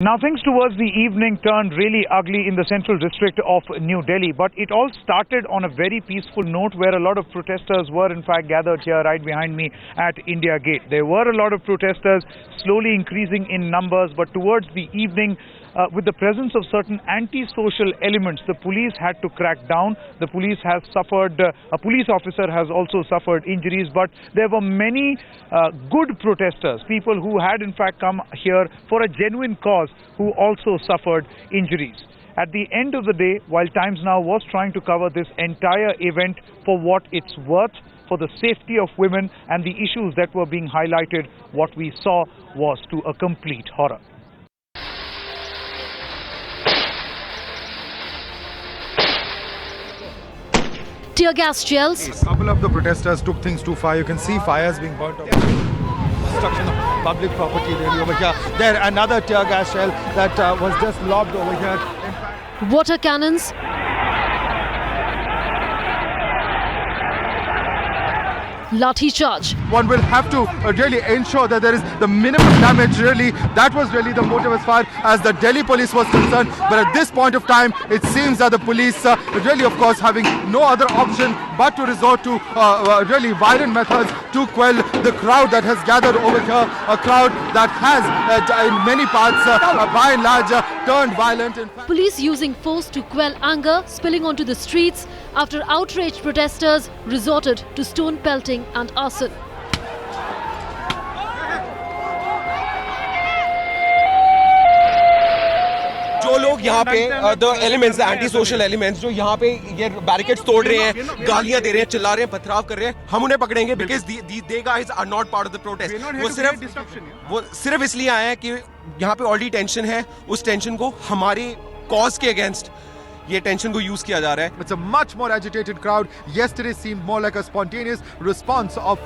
Now things towards the evening turned really ugly in the central district of New Delhi, but it all started on a very peaceful note where a lot of protesters were in fact gathered here right behind me at India Gate. There were a lot of protesters slowly increasing in numbers, but towards the evening with the presence of certain anti-social elements, the police had to crack down. The police has suffered, a police officer has also suffered injuries, but there were many good protesters, people who had in fact come here for a genuine cause, who also suffered injuries. At the end of the day, while Times Now was trying to cover this entire event for what it's worth, for the safety of women and the issues that were being highlighted, what we saw was to a complete horror. Tear gas gels. A couple of the protesters took things too far. You can see fires being burnt up. Destruction of public property really over here. There, another tear gas shell that was just lobbed over here. Water cannons. Lathi charge. One will have to really ensure that there is the minimum damage really. That was really the motive as far as the Delhi police was concerned. But at this point of time, it seems that the police really, of course, having no other option but to resort to really violent methods to quell the crowd that has gathered over here. A crowd that has, in many parts, by and large, turned violent. Police using force to quell anger spilling onto the streets after outraged protesters resorted to stone pelting and arson. जो लोग यहाँ पे the elements anti social elements जो यहाँ पे ये barricades तोड़ रहे हैं, गालियां दे रहे हैं, चिल्ला रहे हैं, पथराव कर रहे हैं, हम उन्हें पकड़ेंगे because they guys are not part of the protest. वो सिर्फ इसलिए आए हैं कि यहाँ पे ऑलरेडी टेंशन है, उस टेंशन को हमारे कॉज के अगेंस्ट ये टेंशन को यूज किया जा रहा है। It's a much more agitated crowd. Yesterday seemed more like a spontaneous response of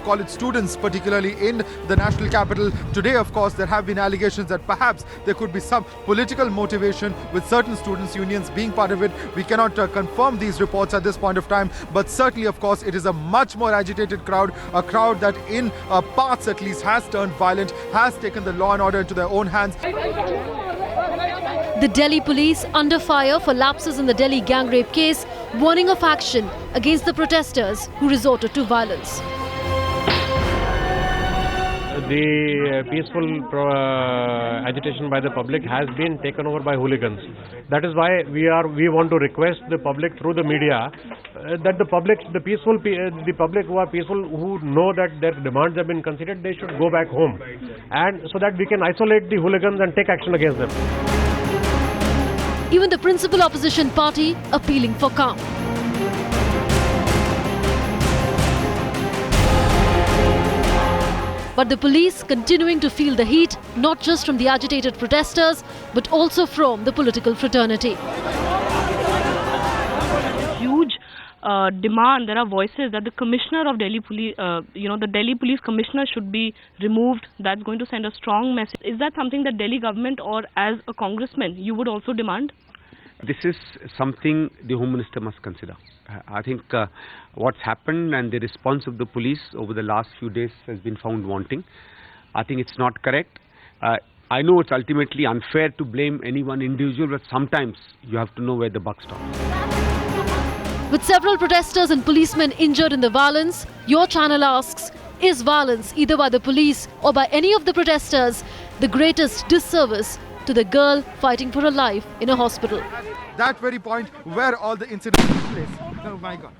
college students, particularly in the national capital. Today, of course, there have been allegations that perhaps there could be some political motivation with certain students' unions being part of it. We cannot confirm these reports at this point of time, but certainly, of course, it is a much more agitated crowd, a crowd that in parts at least has turned violent, has taken the law and order into their own hands. The Delhi police under fire for lapses in the Delhi gang rape case, warning of action against the protesters who resorted to violence. The peaceful agitation by the public has been taken over by hooligans. That is why we want to request the public through the media that the public who are peaceful, who know that their demands have been considered, they should go back home, and so that we can isolate the hooligans and take action against them. Even the principal opposition party appealing for calm. But the police continuing to feel the heat, not just from the agitated protesters, but also from the political fraternity. Huge demand. There are voices that the commissioner of Delhi Police, the Delhi Police Commissioner should be removed. That's going to send a strong message. Is that something that Delhi government or as a congressman you would also demand? This is something the Home Minister must consider. I think what's happened and the response of the police over the last few days has been found wanting. I think it's not correct. I know it's ultimately unfair to blame any one individual, but sometimes you have to know where the buck stops. With several protesters and policemen injured in the violence, your channel asks, is violence either by the police or by any of the protesters the greatest disservice to the girl fighting for her life in a hospital? That very point where all the incidents took place. Oh my God.